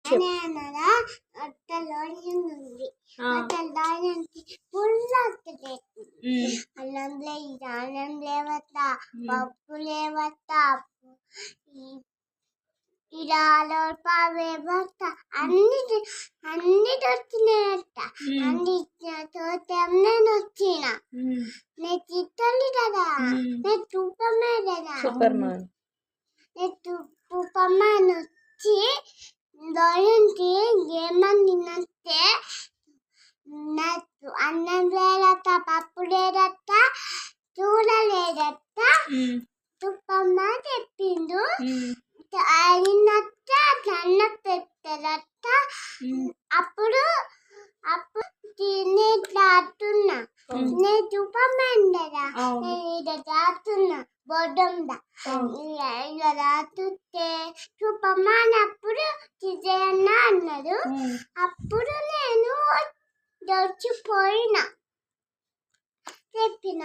అని అన్నదా ఉంది అన్నం అన్నం లేవత్తా పప్పు లేవత్తా ఇరాలో పావేవత్తా అన్ని దొరికినాయట అన్ని నేను వచ్చిన నేను చిట్టలి కదా నేను సూపర్ మ్యాన్ వచ్చి దొరికి ఏమని తినంటే నాకు అన్నం లేదట పప్పు లేదట చూడలేదట సూపర్ మ్యాన్ చెప్పిండు అయినట్ట అన్న పెట్టదట అప్పుడు నేను దాటున్నా నేను సూపర్ మ్యాన్ కదా నేను దాటున్నా బొడ్డందా రాతుంటే సూపర్ మ్యాన్ అప్పుడు విజయన్న అన్నాడు అప్పుడు నేను దొరికిపోయినా చెప్పిన